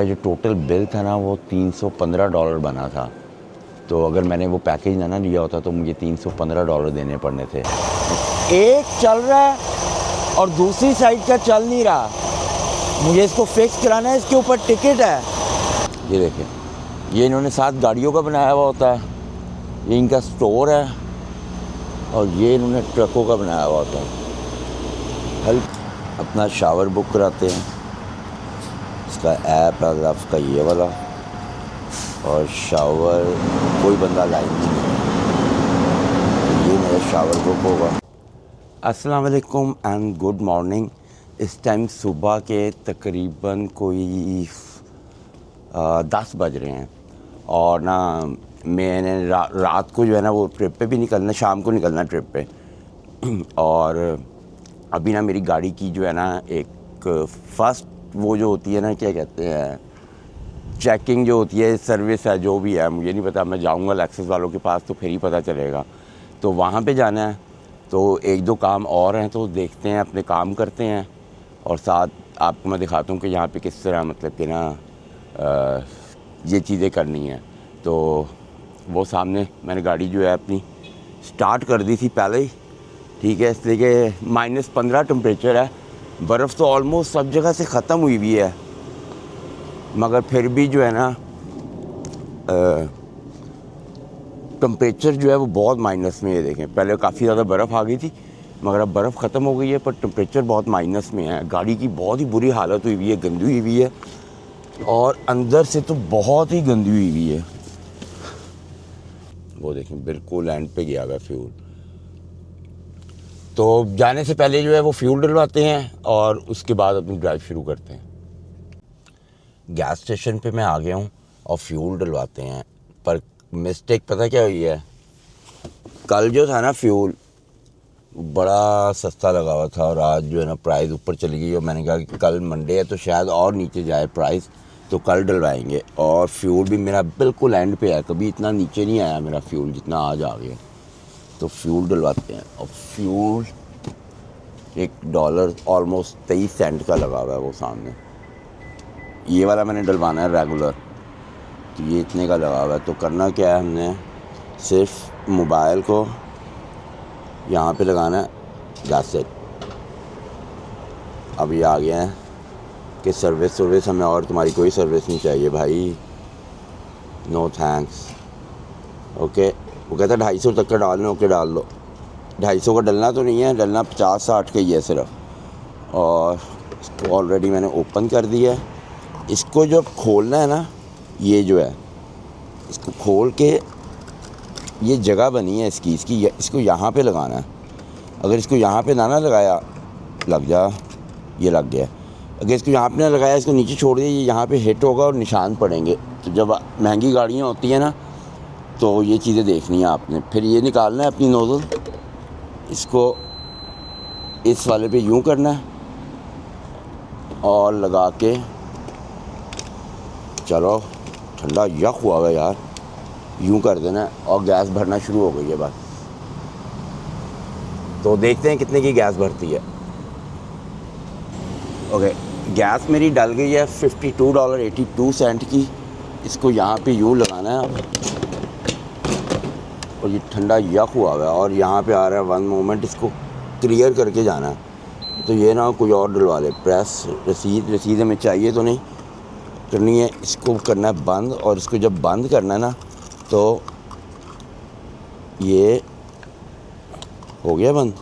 जो total bill था ना वो $315 बना था। तो अगर मैंने वो पैकेज ना लिया होता तो मुझे $315 देने पड़ने थे। एक चल रहा है और दूसरी साइड का चल नहीं रहा। मुझे इसको फिक्स कराना है, इसके ऊपर टिकट है। ये देखें, ये इन्होंने 7 गाड़ियों का बनाया हुआ होता है। ये इनका स्टोर है और ये इन्होंने ट्रकों का बनाया हुआ होता है। हल अपना शावर बुक कराते हैं। इसका ऐप है आपका ये वाला, और शावर कोई बंदा लाइन नहीं है। ये मेरा शावर बुक होगा। अस्सलाम वालेकुम एंड गुड मॉर्निंग। इस टाइम सुबह के तकरीबन कोई 10 बज रहे हैं और ना मैंने रात को जो है ना वो ट्रिप पे भी निकलना, शाम को निकलना ट्रिप पे। और अभी ना मेरी गाड़ी की जो है ना एक फर्स्ट वो जो होती है ना, क्या कहते हैं, चेकिंग जो होती है, सर्विस है, जो भी है, मुझे नहीं पता। मैं जाऊंगा लैक्सेस वालों के पास तो फिर ही पता चलेगा। तो वहाँ पे जाना है, तो 1-2 काम और हैं, तो देखते हैं, अपने काम करते हैं और साथ आपको मैं दिखाता हूँ कि यहाँ पे किस तरह मतलब कि ना ये चीज़ें करनी है। तो वो सामने मैंने गाड़ी जो है अपनी स्टार्ट कर दी थी पहले ही, ठीक है, इसलिए कि -15 टेम्परेचर है। बर्फ़ तो ऑलमोस्ट सब जगह से ख़त्म हुई हुई है, मगर फिर भी जो है ना टेम्परेचर जो है वो बहुत माइनस में है। देखें, पहले काफ़ी ज़्यादा बर्फ़ आ गई थी, मगर अब बर्फ़ ख़त्म हो गई है, पर टेम्परेचर बहुत माइनस में है। गाड़ी की बहुत ही बुरी हालत हुई हुई है, गंदी हुई हुई है, और अंदर से तो बहुत ही गंदी हुई हुई है। वो देखें, बिल्कुल एंड पे गया हुआ फ्यूल। तो जाने से पहले जो है वो फ्यूल डलवाते हैं और उसके बाद अपनी ड्राइव शुरू करते हैं। गैस स्टेशन पे मैं आ गया हूँ और फ्यूल डलवाते हैं, पर मिस्टेक पता क्या हुई है। कल जो था ना फ्यूल बड़ा सस्ता लगा हुआ था और आज जो है ना प्राइस ऊपर चली गई, और मैंने कहा कि कल मंडे है तो शायद और नीचे जाए प्राइस, तो कल डलवाएंगे। और फ्यूल भी मेरा बिल्कुल एंड पे है, कभी इतना नीचे नहीं आया मेरा फ्यूल जितना आज आ गया। तो फ्यूल डलवाते हैं, और फ्यूल $1 ऑलमोस्ट 23 सेंट का लगा हुआ है वो सामने। ये वाला मैंने डलवाना है रेगुलर, तो ये इतने का लगा हुआ है। तो करना क्या है, हमने सिर्फ मोबाइल को यहाँ पे लगाना है, दैट्स इट। अभी आ गया है कि सर्विस हमें, और तुम्हारी कोई सर्विस नहीं चाहिए भाई, नो थैंक्स। ओके, वो कहता है 250 तक का डालना, ओके डाल लो। 250 का डलना तो नहीं है, डलना 50-60 का ही है सिर्फ। और इसको ऑलरेडी मैंने ओपन कर दिया है। इसको जब खोलना है ना, ये जो है इसको खोल के, ये जगह बनी है इसकी इसको यहाँ पे लगाना है। अगर इसको यहाँ पे ना लगाया, लग जा, ये लग गया। अगर इसको यहाँ पे ना लगाया, इसको नीचे छोड़ दिया, ये यहाँ पे हिट होगा और निशान पड़ेंगे। तो जब महंगी गाड़ियाँ होती हैं ना, तो ये चीज़ें देखनी है आपने। फिर ये निकालना है अपनी नोज़ल, इसको इस वाले पे यूँ करना है और लगा के, चलो ठंडा यक हुआ है यार, यूँ कर देना है और गैस भरना शुरू हो गई है बस। तो देखते हैं कितने की गैस भरती है। ओके, गैस मेरी डल गई है $52.82 की। इसको यहाँ पे यूँ लगाना है और ये ठंडा यक हुआ है, और यहाँ पे आ रहा है 1 मोमेंट, इसको क्लियर करके जाना है। तो ये ना कोई और डलवा ले। प्रेस रसीद हमें चाहिए तो नहीं करनी है, इसको करना है बंद। और इसको जब बंद करना है ना, तो ये हो गया बंद,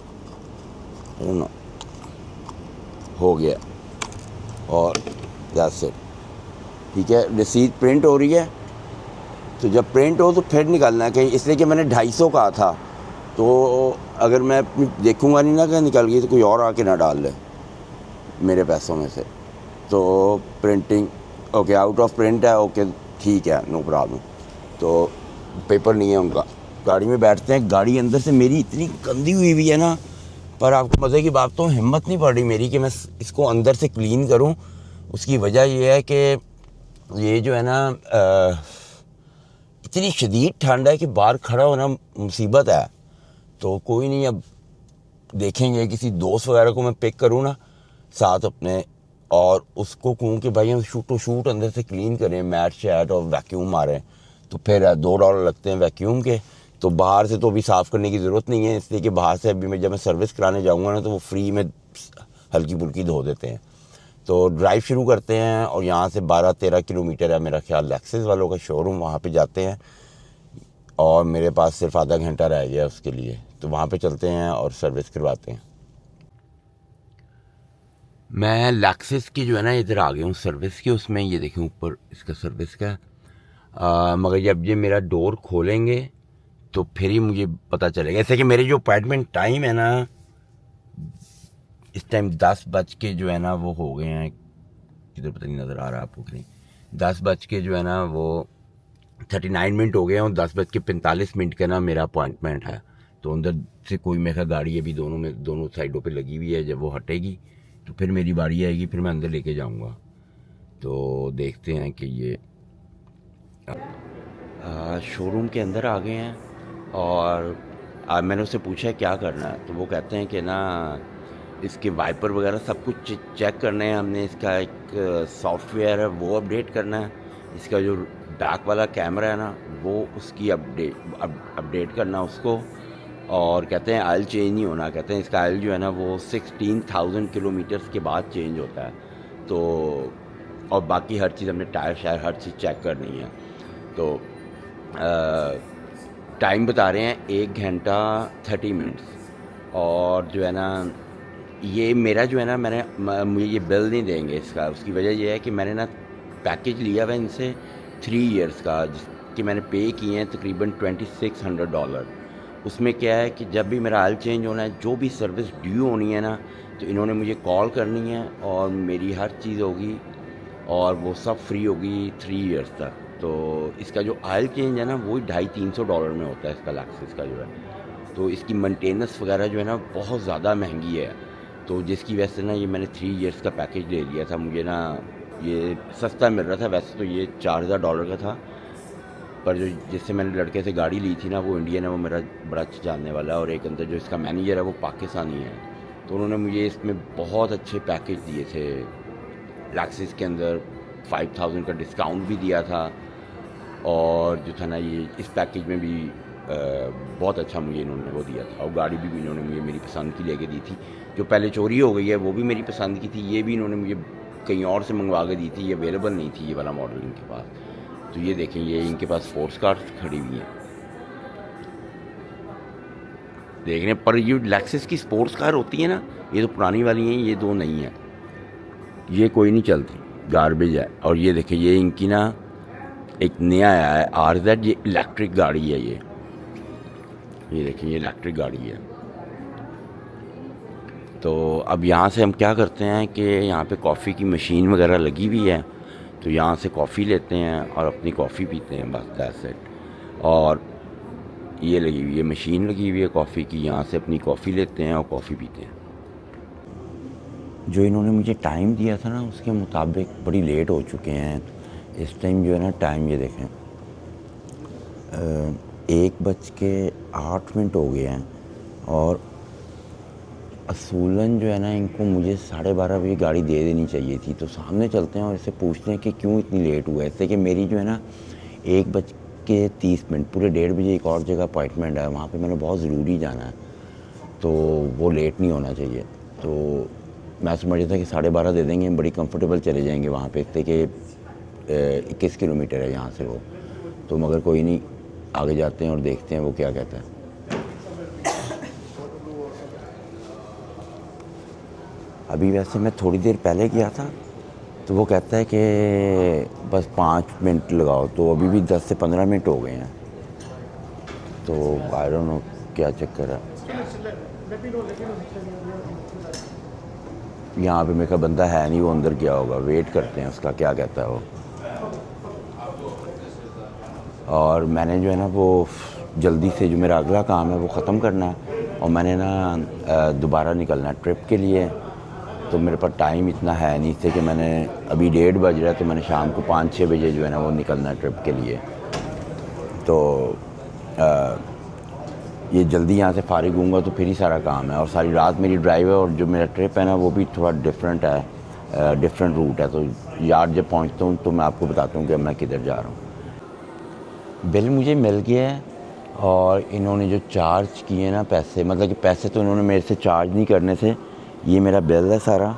हो गया, और दैट्स इट। ठीक है, रसीद प्रिंट हो रही है। तो जब प्रिंट हो तो फिर निकालना है कहीं, इसलिए कि मैंने 250 कहा था। तो अगर मैं देखूंगा नहीं ना कि निकल गई, तो कोई और आके ना डाल ले मेरे पैसों में से। तो printing okay, out of print है, ओके ठीक है, नो प्रॉब्लम। तो पेपर नहीं है उनका। गाड़ी में बैठते हैं, गाड़ी अंदर से मेरी इतनी गंदी हुई हुई है ना, पर आपको मज़े की बात, तो हिम्मत नहीं पड़ रही मेरी कि मैं इसको अंदर से क्लीन करूं। उसकी वजह ये है कि ये जो है ना इतनी शदीद ठंड है कि बाहर खड़ा होना मुसीबत है। तो कोई नहीं, अब देखेंगे, किसी दोस्त वगैरह को मैं पिक करूँ ना साथ अपने, और उसको कहूँ कि भाई हम शूट अंदर से क्लीन करें, मैट शैट और वैक्यूम मारें, तो फिर $2 लगते हैं वैक्यूम के। तो बाहर से तो अभी साफ़ करने की ज़रूरत नहीं है, इसलिए कि बाहर से अभी मैं जब मैं सर्विस कराने जाऊँगा ना तो वो फ्री में हल्की फुल्की धो देते हैं। तो ड्राइव शुरू करते हैं और यहाँ से 12-13 किलोमीटर है मेरा ख्याल लेक्सिस वालों का शोरूम, वहाँ पे जाते हैं और मेरे पास सिर्फ आधा घंटा रह गया उसके लिए, तो वहाँ पे चलते हैं और सर्विस करवाते हैं। मैं लेक्सिस की जो है ना इधर आ गया हूँ सर्विस की, उसमें ये देखें ऊपर इसका सर्विस का मगर जब ये मेरा डोर खोलेंगे तो फिर ही मुझे पता चलेगा। ऐसे कि मेरे जो अपॉइंटमेंट टाइम है ना इस टाइम 10 बज के जो है ना वो हो गए हैं, किधर पता नहीं नज़र आ रहा आपको कि नहीं, 10 बज के जो है ना वो 39 मिनट हो गए हैं और 10:45 का ना मेरा अपॉइंटमेंट है। तो अंदर से कोई मेरा गाड़ी अभी दोनों साइडों पे लगी हुई है, जब वो हटेगी तो फिर मेरी बारी आएगी, फिर मैं अंदर लेके जाऊंगा। तो देखते हैं कि ये शोरूम के अंदर आ गए हैं और मैंने उससे पूछा क्या करना है, तो वो कहते हैं कि ना इसके वाइपर वगैरह सब कुछ चेक करने हैं हमने, इसका एक सॉफ्टवेयर है वो अपडेट करना है, इसका जो बैक वाला कैमरा है ना वो उसकी अपडेट करना उसको, और कहते हैं ऑयल चेंज नहीं होना, कहते हैं इसका ऑयल जो है ना वो 16,000 किलोमीटर्स के बाद चेंज होता है। तो और बाकी हर चीज़ हमने टायर शायर हर चीज़ चेक करनी है। तो टाइम बता रहे हैं 1 घंटा 30 मिनट्स, और जो है ना ये मेरा जो है ना मुझे ये बिल नहीं देंगे इसका, उसकी वजह ये है कि मैंने ना पैकेज लिया हुआ इनसे 3 इयर्स का, जिसकी मैंने पे किए हैं तकरीबन $2600। उसमें क्या है कि जब भी मेरा ऑयल चेंज होना है, जो भी सर्विस ड्यू होनी है ना, तो इन्होंने मुझे कॉल करनी है और मेरी हर चीज़ होगी और वो सब फ्री होगी 3 इयर्स तक। तो इसका जो ऑयल चेंज है ना वो $250-300 में होता है इसका लेक्सिस का जो है। तो इसकी मेंटेनेंस वगैरह जो है ना बहुत ज़्यादा महंगी है, तो जिसकी वजह से ना ये मैंने 3 इयर्स का पैकेज ले लिया था। मुझे ना ये सस्ता मिल रहा था, वैसे तो ये $4000 का था, पर जो जिससे मैंने लड़के से गाड़ी ली थी ना वो इंडियन है, वो मेरा बड़ा अच्छा जानने वाला है, और एक अंदर जो इसका मैनेजर है वो पाकिस्तानी है। तो उन्होंने मुझे इसमें बहुत अच्छे पैकेज दिए थे, लेक्सिस के अंदर 5000 का डिस्काउंट भी दिया था, और जो था ना ये इस पैकेज में भी बहुत अच्छा मुझे इन्होंने वो दिया था, और गाड़ी भी इन्होंने मुझे मेरी पसंद की लेके दी थी। जो पहले चोरी हो गई है वो भी मेरी पसंद की थी, ये भी इन्होंने मुझे कहीं और से मंगवा के दी थी, ये अवेलेबल नहीं थी ये वाला मॉडल इनके पास। तो ये देखें ये इनके पास स्पोर्ट्स कार्स खड़ी हुई हैं देखने पर। ये लेक्सिस की स्पोर्ट्स कार होती है ना, ये तो पुरानी वाली हैं, ये दो नहीं है, ये कोई नहीं चलती, गार्बेज है। और ये देखिए ये इनकी ना एक नया आया है RZ, ये इलेक्ट्रिक गाड़ी है ये देखिए ये इलेक्ट्रिक गाड़ी है। तो अब यहाँ से हम क्या करते हैं कि यहाँ पे कॉफ़ी की मशीन वगैरह लगी हुई है, तो यहाँ से कॉफ़ी लेते हैं और अपनी कॉफ़ी पीते हैं, बस दैट्स इट। और ये लगी हुई है मशीन लगी हुई है कॉफ़ी की, यहाँ से अपनी कॉफ़ी लेते हैं और कॉफ़ी पीते हैं। जो इन्होंने मुझे टाइम दिया था ना उसके मुताबिक बड़ी लेट हो चुके हैं इस टाइम। जो है ना टाइम ये देखें 1:08 हो गए हैं, और असूलन जो है ना इनको मुझे 12:30 बजे गाड़ी दे देनी चाहिए थी। तो सामने चलते हैं और इससे पूछते हैं कि क्यों इतनी लेट हुआ है। ऐसे कि मेरी जो है ना 1:30 पूरे 1:30 बजे एक और जगह अपॉइंटमेंट है, वहाँ पे मैंने बहुत ज़रूरी जाना है, तो वो लेट नहीं होना चाहिए। तो मैं समझ रहा था कि 12:30 दे देंगे, हम बड़ी कंफर्टेबल चले जाएंगे वहाँ पे, इससे कि 21 किलोमीटर है यहाँ से वो। तो मगर कोई नहीं, आगे जाते हैं और देखते हैं वो क्या कहता है। अभी वैसे मैं थोड़ी देर पहले गया था, तो वो कहता है कि बस 5 मिनट लगाओ, तो अभी भी 10 से 15 मिनट हो गए हैं। तो आई डोंट नो क्या चक्कर है। यहाँ पे मेरा बंदा है नहीं, वो अंदर गया होगा, वेट करते हैं उसका क्या कहता है वो। और मैंने जो है ना वो जल्दी से जो मेरा अगला काम है वो ख़त्म करना है, और मैंने ना दोबारा निकलना है ट्रिप के लिए। तो मेरे पास टाइम इतना है नहीं, इससे कि मैंने अभी 1:30 बज रहा है, तो मैंने शाम को 5-6 बजे जो है ना वो निकलना है ट्रिप के लिए। तो ये जल्दी यहाँ से फारिग हूँगा तो फिर ही सारा काम है, और सारी रात मेरी ड्राइव है, और जो मेरा ट्रिप है ना वो भी थोड़ा डिफरेंट है, डिफरेंट रूट है, तो यार्ड जब पहुंचता हूं तो मैं आपको बताता हूं कि अब मैं किधर जा रहा हूं। बिल मुझे मिल गया है और इन्होंने जो चार्ज किए ना पैसे, मतलब कि पैसे तो इन्होंने मेरे से चार्ज नहीं करने थे, ये मेरा बिल है सारा।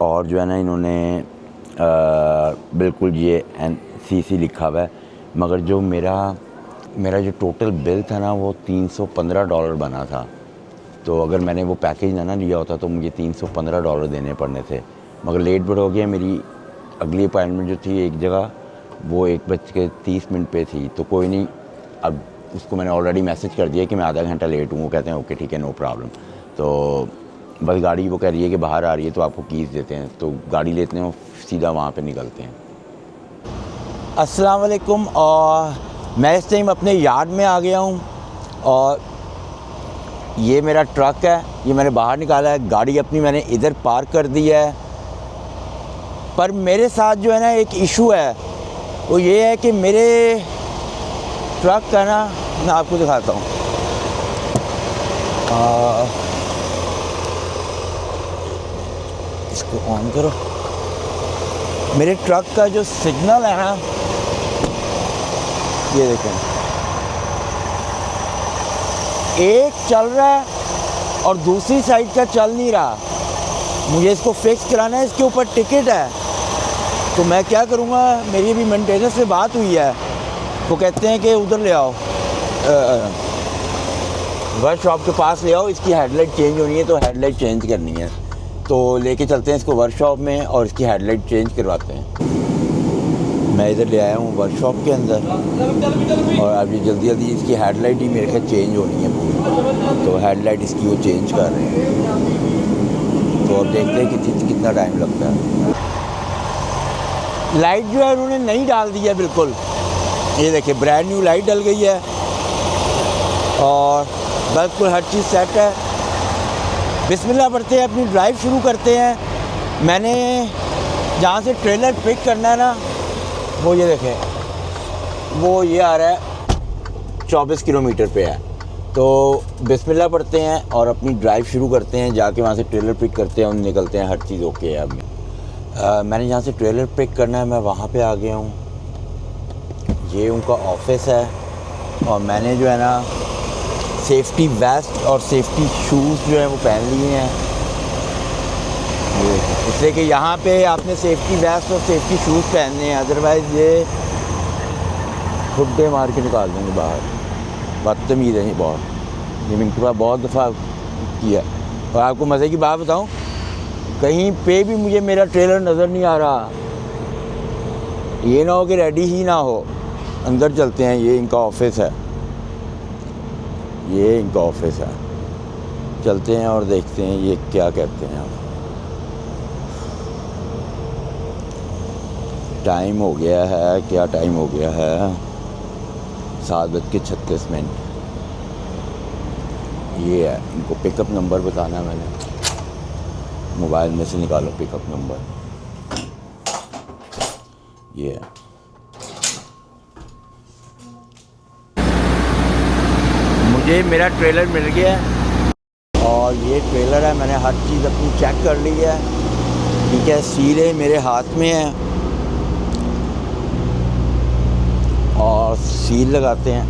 और जो है ना इन्होंने बिल्कुल ये NCC लिखा हुआ है, मगर जो मेरा जो टोटल बिल था ना वो $315 बना था। तो अगर मैंने वो पैकेज ना लिया होता तो मुझे $315 देने पड़ने थे, मगर लेट बड़ हो गया। मेरी अगली अपॉइंटमेंट जो थी एक जगह वो 1:30 पे थी, तो कोई नहीं, अब उसको मैंने ऑलरेडी मैसेज कर दिया कि मैं आधा घंटा लेट हूँ। वो कहते हैं ओके ठीक है, नो प्रॉब्लम। तो बस गाड़ी वो कह रही है कि बाहर आ रही है तो आपको कीज़ देते हैं, तो गाड़ी लेते हैं और सीधा वहाँ पे निकलते हैं। अस्सलाम वालेकुम। और मैं इस टाइम अपने यार्ड में आ गया हूँ और ये मेरा ट्रक है, ये मैंने बाहर निकाला है। गाड़ी अपनी मैंने इधर पार्क कर दी है, पर मेरे साथ जो है ना एक इशू है, वो ये है कि मेरे ट्रक का ना, मैं आपको दिखाता हूँ। इसको ऑन करो। मेरे ट्रक का जो सिग्नल है ना, ये देखें, एक चल रहा है और दूसरी साइड का चल नहीं रहा। मुझे इसको फिक्स कराना है, इसके ऊपर टिकट है। तो मैं क्या करूँगा, मेरी भी मेंटेनेंस से बात हुई है, वो कहते हैं कि उधर ले आओ, वर्कशॉप के पास ले आओ, इसकी हेडलाइट चेंज होनी है तो हेडलाइट चेंज करनी है। तो लेके चलते हैं इसको वर्कशॉप में और इसकी हेडलाइट चेंज करवाते हैं। मैं इधर ले आया हूँ वर्कशॉप के अंदर और अभी जल्दी जल्दी इसकी हेडलाइट ही मेरे ख्याल चेंज होनी है पूरी, तो हेडलाइट इसकी वो चेंज कर रहे हैं। तो अब देखते हैं कि कितना टाइम लगता है। लाइट जो है उन्होंने नई डाल दी है बिल्कुल, ये देखिए ब्रांड न्यू लाइट डल गई है और बिल्कुल हर चीज़ सेट है। बिस्मिल्लाह पढ़ते हैं, अपनी ड्राइव शुरू करते हैं। मैंने जहाँ से ट्रेलर पिक करना है ना, वो ये देखें, वो ये आ रहा है 24 किलोमीटर पे है। तो बिस्मिल्लाह पढ़ते हैं और अपनी ड्राइव शुरू करते हैं, जाके वहाँ से ट्रेलर पिक करते हैं और निकलते हैं। हर चीज़ ओके है। अब मैंने जहाँ से ट्रेलर पिक करना है मैं वहाँ पे आ गया हूँ। ये उनका ऑफिस है और मैंने जो है ना सेफ्टी वेस्ट और सेफ्टी शूज़ जो हैं वो पहन लिए हैं, इसलिए कि यहाँ पे आपने सेफ्टी वेस्ट और सेफ्टी शूज़ पहनने हैं, अदरवाइज़ ये खुड्डे मार के निकाल देंगे बाहर। बदतमीज़ है ये बहुत, ये मैंने बहुत दफ़ा किया। और आपको मज़े की बात बताऊँ, कहीं पे भी मुझे मेरा ट्रेलर नज़र नहीं आ रहा। ये ना हो कि रेडी ही ना हो। अंदर चलते हैं, ये इनका ऑफिस है, ये इनका ऑफिस है। चलते हैं और देखते हैं ये क्या कहते हैं। अब टाइम हो गया है, क्या टाइम हो गया है, 7:36। ये है, इनको पिकअप नंबर बताना है। मैंने मोबाइल में से निकालो पिकअप नंबर, ये है। मुझे मेरा ट्रेलर मिल गया है और ये ट्रेलर है, मैंने हर चीज़ अपनी चेक कर ली है, ठीक है। सीलें मेरे हाथ में है और सील लगाते हैं।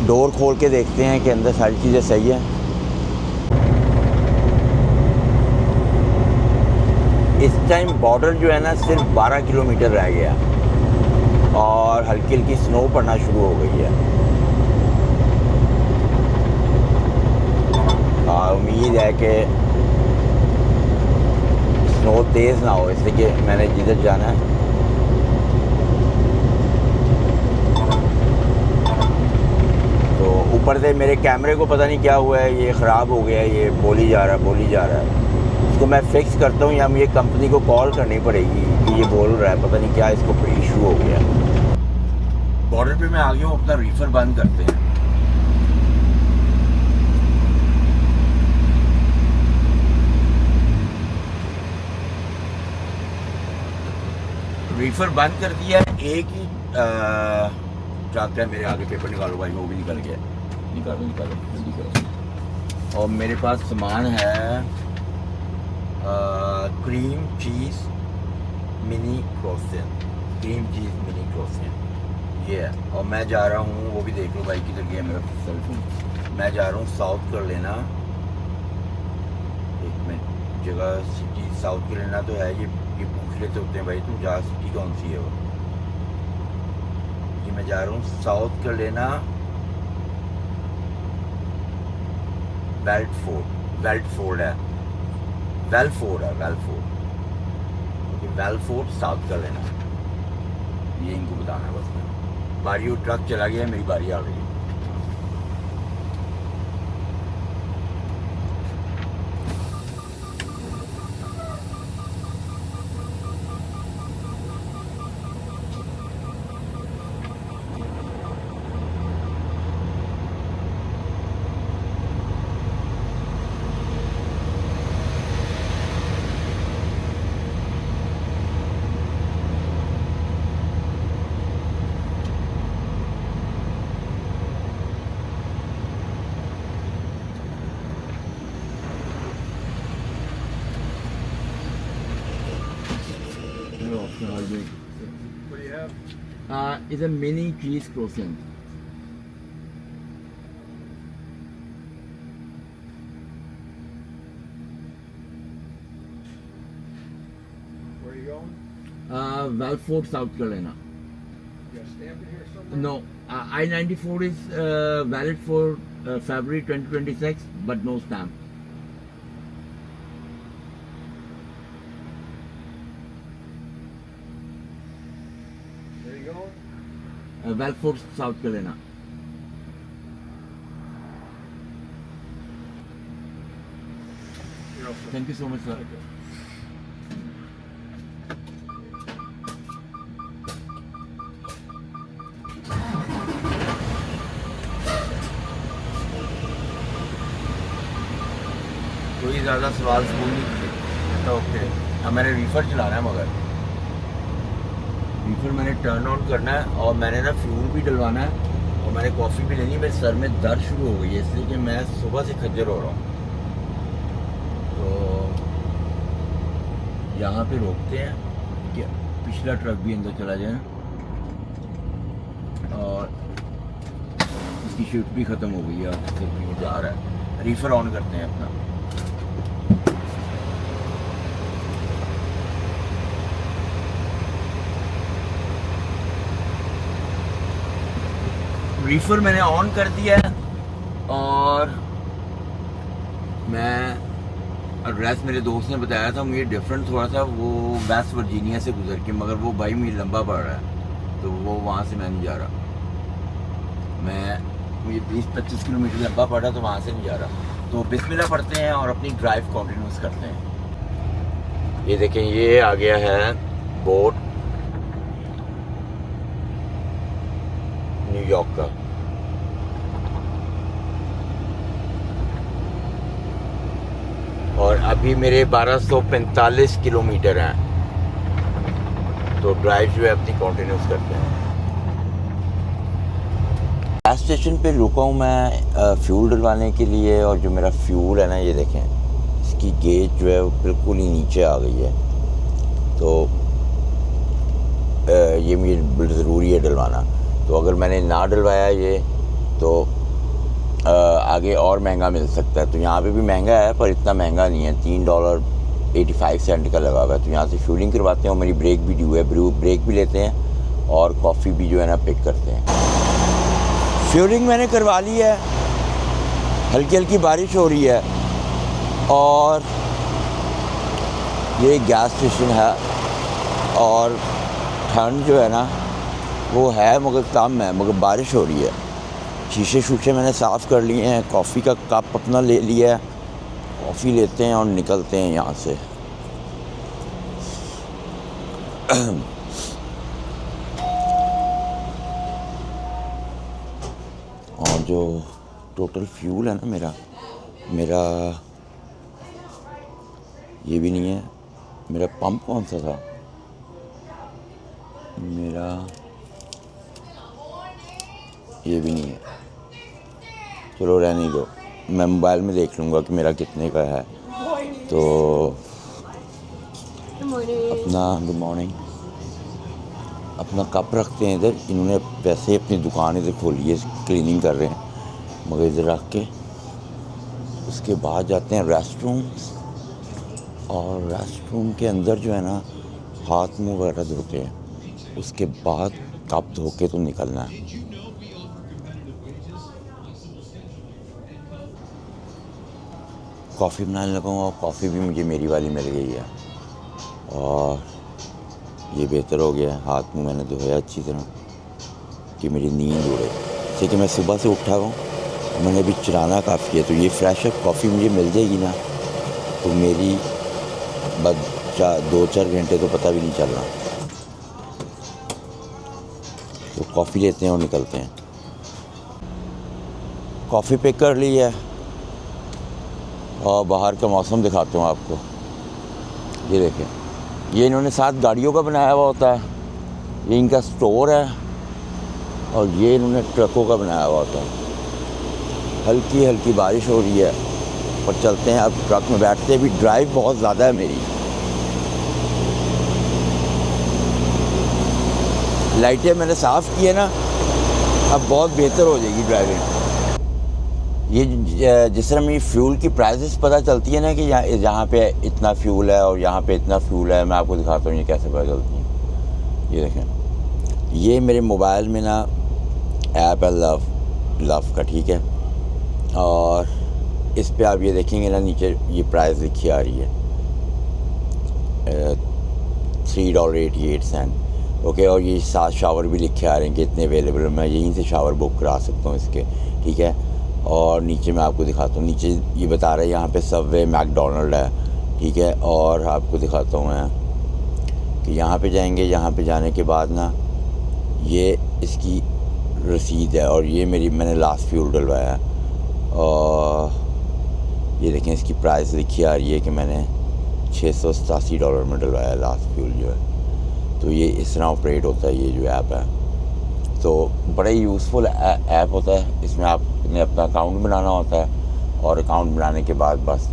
डोर खोल के देखते हैं कि अंदर सारी चीज़ें सही है। इस टाइम बॉर्डर जो है ना सिर्फ 12 किलोमीटर रह गया और हल्की हल्की स्नो पड़ना शुरू हो गई है। उम्मीद है कि स्नो तेज़ ना हो, इसलिए कि मैंने जिधर जाना है तो ऊपर से मेरे कैमरे को पता नहीं क्या हुआ है, ये ख़राब हो गया है, ये बोली जा रहा है। इसको मैं फिक्स करता हूँ या मुझे कंपनी को कॉल करनी पड़ेगी कि ये बोल रहा है, पता नहीं क्या इसको इशू हो गया। बॉर्डर पे मैं आ गया हूँ, अपना रीफर बंद करते हैं। रीफर बंद कर दिया है। एक ही ट्रक है मेरे आगे, पेपर निकालो भाई, वो भी निकल गया। निकालो जल्दी करो। और मेरे पास सामान है cream cheese mini croissant, cream cheese mini croissant ये है। और मैं जा रहा हूँ, वो भी देख लो भाई किधर गया मेरा सेलफोन। मैं जा रहा हूँ साउथ कर लेना, एक मिनट, जगह सिटी साउथ के लेना तो है। ये पूछ लेते होते हैं भाई तुम जा, सिटी कौन सी है वो। ये मैं जा रहा हूँ साउथ कर लेना, वेल्टफोर्ड है, वेलफोर्ड साउथ कर लेना। ये इनको बताना है बस। बारी ट्रक चला गया, मेरी बारी आ गई। What do you have? It's a mini cheese croissant. Where are you going? Welford, South Carolina. You got a stamp in here somewhere? No, I-94 is valid for February 2026, but no stamp. Where are you going? Welford, South Carolina. You're all set. Thank you so much, sir. Okay. कोई ज़्यादा सवाल नहीं किए तो okay. अब मैंने Reifer चलाना है, मगर रीफर मैंने टर्न ऑन करना है और मैंने ना फ्यूल भी डलवाना है और मैंने कॉफ़ी भी लेनी है। मेरे सर में दर्द शुरू हो गई है इसलिए कि मैं सुबह से खज्जर हो रहा हूँ। तो यहाँ पे रोकते हैं कि पिछला ट्रक भी अंदर चला जाए और इसकी शिफ्ट भी ख़त्म हो गई है, सिर्फ जा रहा है। रीफर ऑन करते हैं अपना। रीफर मैंने ऑन कर दिया है और मैं एड्रेस मेरे दोस्त ने बताया था मुझे डिफरेंट थोड़ा सा, वो वेस्ट वर्जीनिया से गुजर के, मगर वो भाई मुझे लंबा पड़ रहा है तो वो वहाँ से मैं नहीं जा रहा। मुझे 20-25 किलोमीटर लंबा पड़ा तो वहाँ से नहीं जा रहा। तो बिस्मिल्लाह पढ़ते हैं और अपनी ड्राइव कंटिन्यूस करते हैं। ये देखें, ये आ गया है बोट न्यूयॉर्क का। और अभी मेरे 1245 किलोमीटर हैं, तो ड्राइव जो है अपनी कंटिन्यूस करते हैं। गैस स्टेशन पे रुका हूँ मैं फ्यूल डलवाने के लिए, और जो मेरा फ्यूल है ना, ये देखें इसकी गेज जो है वो बिल्कुल ही नीचे आ गई है। तो ये मुझे ज़रूरी है डलवाना। तो अगर मैंने ना डलवाया ये तो आगे और महंगा मिल सकता है। तो यहाँ पे भी महंगा है पर इतना महंगा नहीं है, $3.85 का लगा हुआ है। तो यहाँ से फ्यूलिंग करवाते हैं और मेरी ब्रेक भी ड्यू है, ब्रेक भी लेते हैं और कॉफ़ी भी जो है ना पिक करते हैं। फ्यूलिंग मैंने करवा ली है, हल्की हल्की बारिश हो रही है और ये गैस स्टेशन है और ठंड जो है ना वो है मगर कम है, मगर बारिश हो रही है। शीशे शूशे मैंने साफ़ कर लिए हैं, कॉफ़ी का कप अपना ले लिया है, कॉफ़ी लेते हैं और निकलते हैं यहाँ से। और जो टोटल फ्यूल है ना मेरा ये भी नहीं है। मेरा पंप कौन सा था, मेरा ये भी नहीं है। चलो रहने दो, मैं मोबाइल में देख लूँगा कि मेरा कितने का है। तो अपना गुड मॉर्निंग, अपना कप रखते हैं इधर। इन्होंने वैसे अपनी दुकान इधर खोली है, क्लीनिंग कर रहे हैं, मगर इधर रख के उसके बाद जाते हैं रेस्ट रूम। और रेस्ट रूम के अंदर जो है ना हाथ मुँह वगैरह धोते हैं, उसके बाद कप धो के तो निकलना है। कॉफ़ी बनाने लगा हूँ और कॉफ़ी भी मुझे मेरी वाली मिल गई है और ये बेहतर हो गया है। हाथ मुँह मैंने धोया अच्छी तरह कि मेरी नींद उड़े। जैसे कि मैं सुबह से उठा हूँ, मैंने अभी चलाना काफ़ी है, तो ये फ्रेश अप कॉफ़ी मुझे मिल जाएगी ना तो मेरी बस 2-4 घंटे तो पता भी नहीं चल रहा। तो कॉफ़ी लेते हैं और निकलते हैं। कॉफ़ी पिक कर ली है और बाहर का मौसम दिखाता हूँ आपको। ये देखें, ये इन्होंने 7 गाड़ियों का बनाया हुआ होता है, ये इनका स्टोर है और ये इन्होंने ट्रकों का बनाया हुआ होता है। हल्की हल्की बारिश हो रही है पर चलते हैं अब ट्रक में बैठते हैं। अभी ड्राइव बहुत ज़्यादा है मेरी। लाइटें मैंने साफ़ की है ना, अब बहुत बेहतर हो जाएगी ड्राइविंग। ये जिस तरह मेरी फ्यूल की प्राइसेस पता चलती है ना कि यहाँ पे इतना फ्यूल है और यहाँ पे इतना फ्यूल है, मैं आपको दिखाता हूँ ये कैसे पता चलती है। ये देखें, ये मेरे मोबाइल में ना ऐप है लव का, ठीक है। और इस पे आप ये देखेंगे ना, नीचे ये प्राइस लिखी आ रही है $3.88। ओके, और ये 7 शावर भी लिखे आ रहे हैं कि इतने अवेलेबल है। मैं यहीं से शावर बुक करा सकता हूँ इसके, ठीक है। और नीचे मैं आपको दिखाता हूँ, नीचे ये बता रहा है यहाँ पे सबवे मैकडोनल्ड है, ठीक है। और आपको दिखाता हूँ मैं कि यहाँ पे जाएंगे, यहाँ पे जाने के बाद ना ये इसकी रसीद है और ये मैंने लास्ट फ्यूल डलवाया है। और ये देखें इसकी प्राइस लिखी आ रही है कि मैंने $687 में डलवाया लास्ट फ्यूल जो है। तो ये इस तरह ऑपरेट होता है ये जो ऐप है। तो बड़ा ही यूज़फुल ऐप होता है। इसमें आपने अपना अकाउंट बनाना होता है और अकाउंट बनाने के बाद बस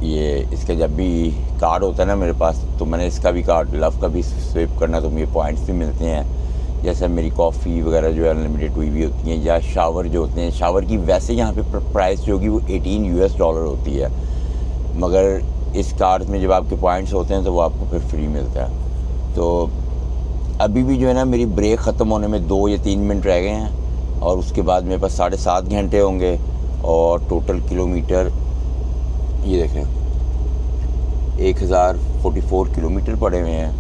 ये इसका जब भी कार्ड होता है ना मेरे पास, तो मैंने इसका भी कार्ड लव का भी स्विप करना, तो मुझे पॉइंट्स भी मिलते हैं। जैसे मेरी कॉफ़ी वगैरह जो है अनलिमिटेड हुई भी होती हैं, या शावर जो होते हैं, शावर की वैसे यहाँ पे प्राइस जो होगी वो $18 होती है, मगर इस कार्ड में जब आपके पॉइंट्स होते हैं तो वो आपको फिर फ्री मिलता है। तो अभी भी जो है ना मेरी ब्रेक ख़त्म होने में 2 या 3 मिनट रह गए हैं और उसके बाद मेरे पास 7.5 घंटे होंगे और टोटल किलोमीटर ये देखें 1044 किलोमीटर पड़े हुए हैं।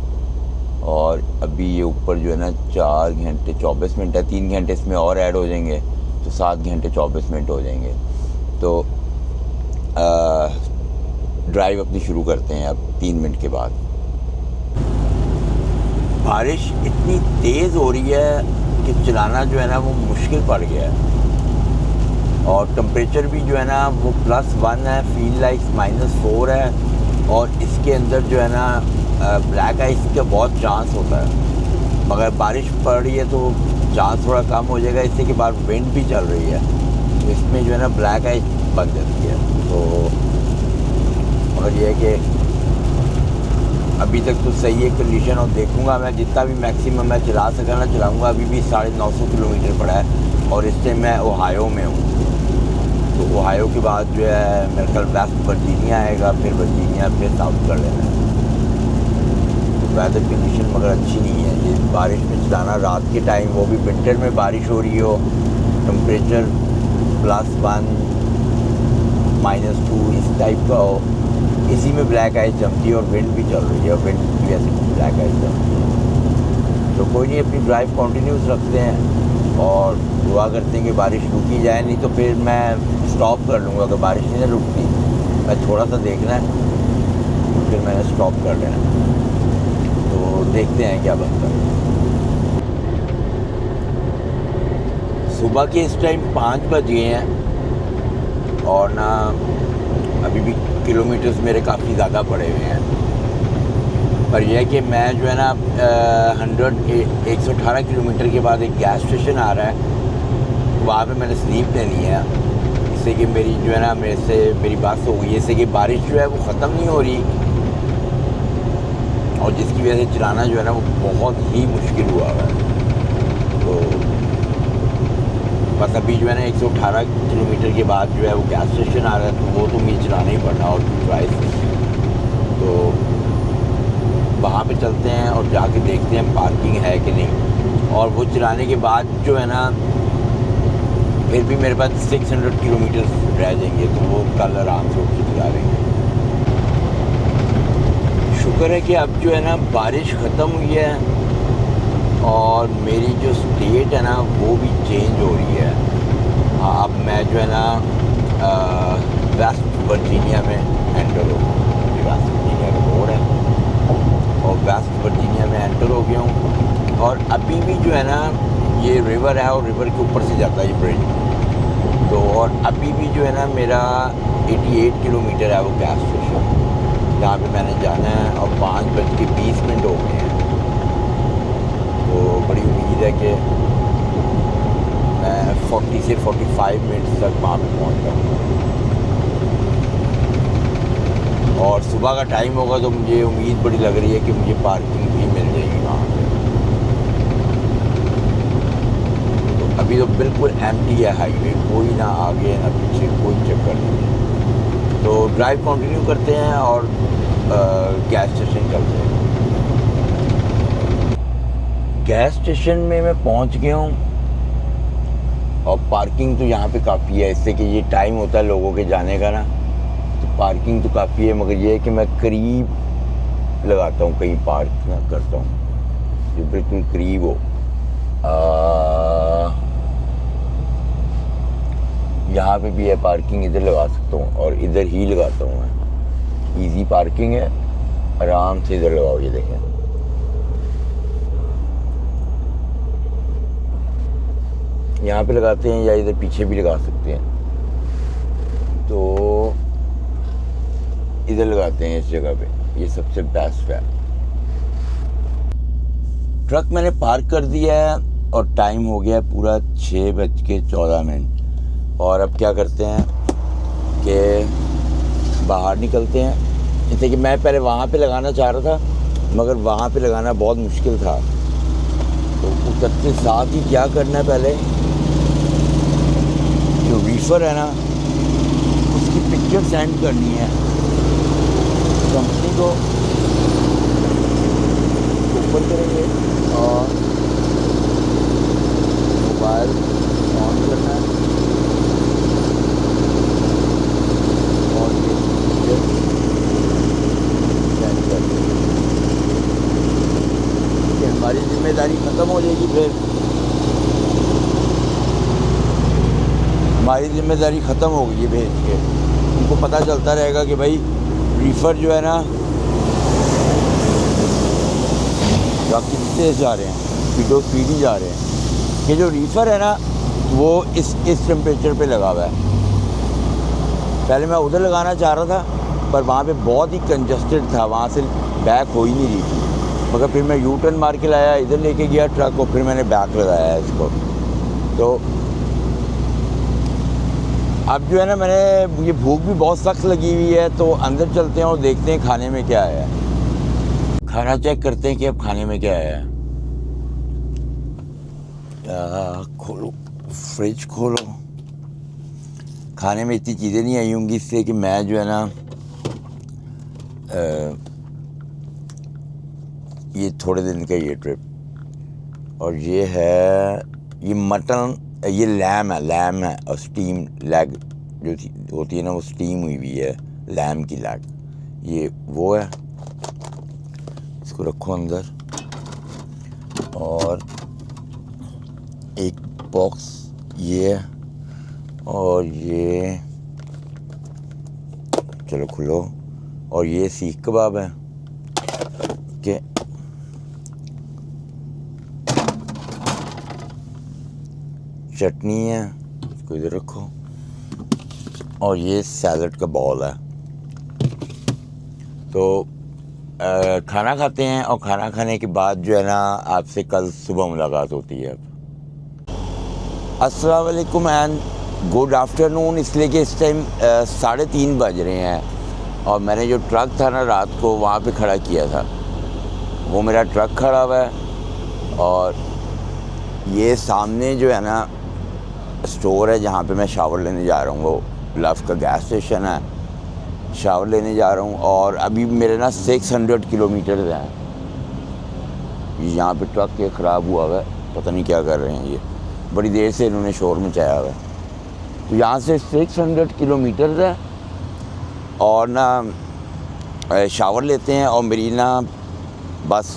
और अभी ये ऊपर जो है ना 4 घंटे 24 मिनट है, 3 घंटे इसमें और ऐड हो जाएंगे तो 7 घंटे 24 मिनट हो जाएंगे। तो ड्राइव अपनी शुरू करते हैं अब 3 मिनट के बाद। बारिश इतनी तेज़ हो रही है कि चलाना जो है ना वो मुश्किल पड़ गया है और टेम्परेचर भी जो है ना वो +1 है, फील लाइक -4 है। और इसके अंदर जो है ना ब्लैक आइस का बहुत चांस होता है, मगर बारिश पड़ रही है तो चांस थोड़ा कम हो जाएगा इससे कि बाहर विंड भी चल रही है, तो इसमें जो है ना ब्लैक आइस बन जाती है। तो मगर ये है कि अभी तक तो सही है कंडीशन और देखूंगा मैं जितना भी मैक्सिमम मैं चला सका ना चलाऊंगा। अभी भी 950 किलोमीटर पड़ा है और इस टाइम मैं ओहायो में हूँ। तो ओहायो के बाद जो है मेरे ख्याल वेस्ट वर्जीनिया आएगा, फिर वर्जीनिया, फिर साउथ कैरोलिना। तो वेदर कंडीशन मगर अच्छी नहीं है ये बारिश में चलाना रात के टाइम, वो भी विंटर में बारिश हो रही हो, टेम्परेचर +1 -2 इस टाइप का हो, इसी में ब्लैक आइस जमती है और विंड भी चल रही है और विंड की वजह से ब्लैक आइस जमती है। तो कोई नहीं, अपनी ड्राइव कंटिन्यूस रखते हैं और दुआ करते हैं कि बारिश रुकी जाए, नहीं तो फिर मैं स्टॉप कर लूँगा। अगर बारिश नहीं ना रुकती, मैं थोड़ा सा देखना है फिर मैंने स्टॉप कर लेना। तो देखते हैं क्या बनता है। सुबह के इस टाइम 5 बज गए हैं और ना अभी भी किलोमीटर्स मेरे काफ़ी ज़्यादा पड़े हुए हैं। पर यह है कि मैं जो है ना 118 किलोमीटर के बाद एक गैस स्टेशन आ रहा है, वहाँ पे मैंने स्लीप लेनी है। इस जिससे कि मेरी जो है ना मेरी बात हो गई, जैसे कि बारिश जो है वो ख़त्म नहीं हो रही और जिसकी वजह से चलाना जो है ना वो बहुत ही मुश्किल हुआ है। तो बस अभी जो है ना 118 किलोमीटर के बाद जो है वो गैस स्टेशन आ रहा है, तो वो तो मुझे चलाना ही पड़ना और चॉइस नहीं। तो वहाँ पे चलते हैं और जाके देखते हैं पार्किंग है कि नहीं, और वो चलाने के बाद जो है ना फिर भी मेरे पास 600 किलोमीटर रह जाएंगे, तो वो कल आराम से उठ के चला लेंगे। शुक्र है कि अब जो है ना बारिश ख़त्म हुई है और मेरी जो स्टेट है ना वो भी चेंज हो रही है। अब मैं जो है ना वेस्ट वर्जीनिया में एंटर हो गया। वेस्ट वर्जीनिया का रोड है और वेस्ट वर्जीनिया में एंटर हो गया हूँ। और अभी भी जो है ना ये रिवर है और रिवर के ऊपर से जाता है ये ब्रिज। तो और अभी भी जो है ना मेरा 88 किलोमीटर है वो गैस स्टेशन जहाँ पे मैंने जाना है, और 5:20 हो गए हैं। तो बड़ी उम्मीद है कि मैं 40 से 45 मिनट्स तक वहाँ पे पहुँच जाऊँगा। और सुबह का टाइम होगा तो मुझे उम्मीद बड़ी लग रही है कि मुझे पार्किंग भी मिल जाएगी वहाँ पे। तो अभी तो बिल्कुल एम्प्टी है हाईवे, कोई ना आगे ना पीछे, कोई चक्कर नहीं है। तो ड्राइव कंटिन्यू करते हैं और गैस स्टेशन चलते हैं। गैस स्टेशन में मैं पहुंच गया हूं और पार्किंग तो यहाँ पे काफ़ी है, इससे कि ये टाइम होता है लोगों के जाने का ना, तो पार्किंग तो काफ़ी है। मगर ये है कि मैं करीब लगाता हूँ, कहीं पार्क ना करता हूँ जो बिल्कुल करीब हो। यहाँ पे भी है पार्किंग, इधर लगा सकता हूँ और इधर ही लगाता हूँ मैं। इजी पार्किंग है, आराम से इधर लगाओ। ये देखें, यहाँ पे लगाते हैं या इधर पीछे भी लगा सकते हैं। तो इधर लगाते हैं इस जगह पे, ये सबसे बेस्ट है। ट्रक मैंने पार्क कर दिया है और टाइम हो गया पूरा 6:14। और अब क्या करते हैं कि बाहर निकलते हैं। जैसे कि मैं पहले वहाँ पे लगाना चाह रहा था, मगर वहाँ पे लगाना बहुत मुश्किल था। तो उतरते साथ ही क्या करना है, पहले जो रीफर है ना उसकी पिक्चर सेंड करनी है कंपनी को। ओपन करेंगे और मोबाइल ऑन करना है और ये पिक्चर सेंड कर देंगे। हमारी जिम्मेदारी ख़त्म हो जाएगी। फिर हमारी जिम्मेदारी ख़त्म हो गई है भेज के। उनको पता चलता रहेगा कि भाई रीफर जो है ना बाकी तेज जा रहे हैं, स्पीड ही जा रहे हैं। ये जो रीफर है ना वो इस टेम्परेचर पे लगा हुआ है। पहले मैं उधर लगाना चाह रहा था पर वहाँ पे बहुत ही कंजस्टेड था, वहाँ से बैक हो ही नहीं रही थी। मगर फिर मैं यू टर्न मार के लाया, इधर लेके गया ट्रक को, फिर मैंने बैक लगाया इसको। तो अब जो है ना मुझे भूख भी बहुत सख्त लगी हुई है, तो अंदर चलते हैं और देखते हैं खाने में क्या है। खाना चेक करते हैं कि अब खाने में क्या है। खोलो, फ्रिज खोलो। खाने में इतनी चीज़ें नहीं आई होंगी, इससे कि मैं जो है ना ये थोड़े दिन का ये ट्रिप। और ये है, ये मटन, ये लैम है और स्टीम लेग जो होती है ना वो स्टीम हुई हुई है, लैम की लेग, ये वो है। इसको रखो अंदर। और एक बॉक्स ये है और ये, चलो खुलो। और ये सीख कबाब है के चटनी है, इसको इधर रखो। और ये सैलड का बॉल है। तो खाना खाते हैं और खाना खाने के बाद जो है ना आपसे कल सुबह मुलाकात होती है। अस्सलाम वालेकुम एंड गुड आफ्टरनून इसलिए कि इस टाइम 3:30 बज रहे हैं और मैंने जो ट्रक था ना रात को वहाँ पे खड़ा किया था, वो मेरा ट्रक खड़ा हुआ है। और ये सामने जो है ना स्टोर है जहाँ पे मैं शावर लेने जा रहा हूँ, वो लव का गैस स्टेशन है, शावर लेने जा रहा हूँ। और अभी मेरे ना 600 किलोमीटर हैं। यहाँ पे ट्रक ये ख़राब हुआ हुआ है, पता नहीं क्या कर रहे हैं ये, बड़ी देर से इन्होंने शोर मचाया हुआ है। तो यहाँ से 600 किलोमीटर है और ना शावर लेते हैं और मेरी ना बस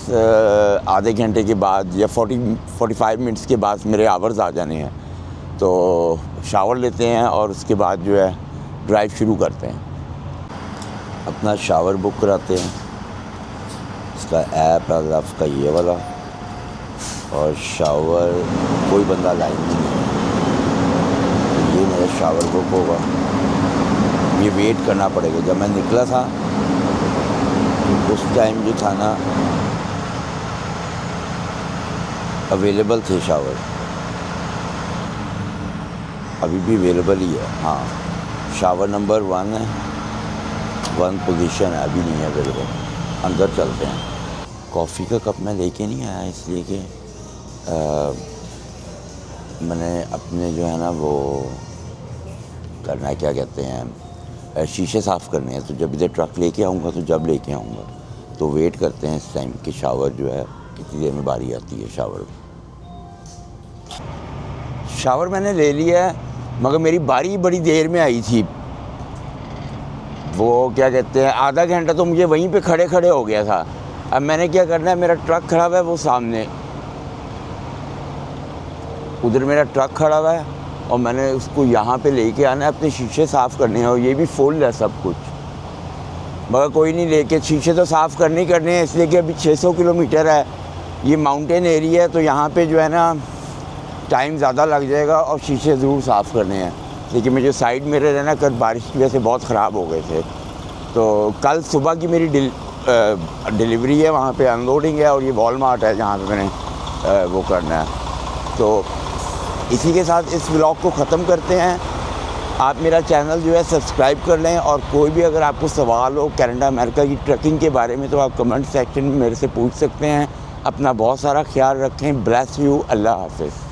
आधे घंटे के बाद या 45 मिनट्स के बाद मेरे आवर्स आ जाने हैं। तो शावर लेते हैं और उसके बाद जो है ड्राइव शुरू करते हैं। अपना शावर बुक कराते हैं, इसका ऐप है लव का ये वाला, और शावर कोई बंदा लाइन नहीं है। ये मेरा शावर बुक होगा, ये वेट करना पड़ेगा। जब मैं निकला था तो उस टाइम जो था ना अवेलेबल थे शावर, अभी भी अवेलेबल ही है। हाँ, शावर नंबर 1 है, 1 पोजीशन है, अभी नहीं है अवेलेबल। अंदर चलते हैं। कॉफ़ी का कप मैं लेके नहीं आया इसलिए कि मैंने अपने जो है ना वो करना है, क्या कहते हैं, शीशे साफ़ करने हैं। तो जब इधर ट्रक लेके आऊँगा तो जब लेके आऊँगा तो वेट करते हैं इस टाइम कि शावर जो है कितनी देर में बारी आती है। शावर मैंने ले लिया है, मगर मेरी बारी बड़ी देर में आई थी। वो क्या कहते हैं, आधा घंटा तो मुझे वहीं पे खड़े खड़े हो गया था। अब मैंने क्या करना है, मेरा ट्रक खड़ा हुआ है वो सामने, उधर मेरा ट्रक खड़ा हुआ है और मैंने उसको यहाँ पे लेके आना है, अपने शीशे साफ़ करने हैं। और ये भी फुल है सब कुछ, मगर कोई नहीं, लेके शीशे तो साफ़ करने ही करने हैं इसलिए कि अभी 600 किलोमीटर है। ये माउंटेन एरिया है तो यहाँ पे जो है ना टाइम ज़्यादा लग जाएगा और शीशे ज़रूर साफ़ करने हैं। लेकिन मुझे साइड मिरर है ना, कल बारिश की वजह से बहुत ख़राब हो गए थे। तो कल सुबह की मेरी डिलीवरी है, वहाँ पे अनलोडिंग है और ये वॉलमार्ट है जहाँ पे मैंने वो करना है। तो इसी के साथ इस व्लॉग को ख़त्म करते हैं। आप मेरा चैनल जो है सब्सक्राइब कर लें, और कोई भी अगर आपको सवाल हो कनाडा अमेरिका की ट्रकिंग के बारे में तो आप कमेंट सेक्शन में मेरे से पूछ सकते हैं। अपना बहुत सारा ख्याल रखें। Bless you. अल्लाह हाफ़िज़।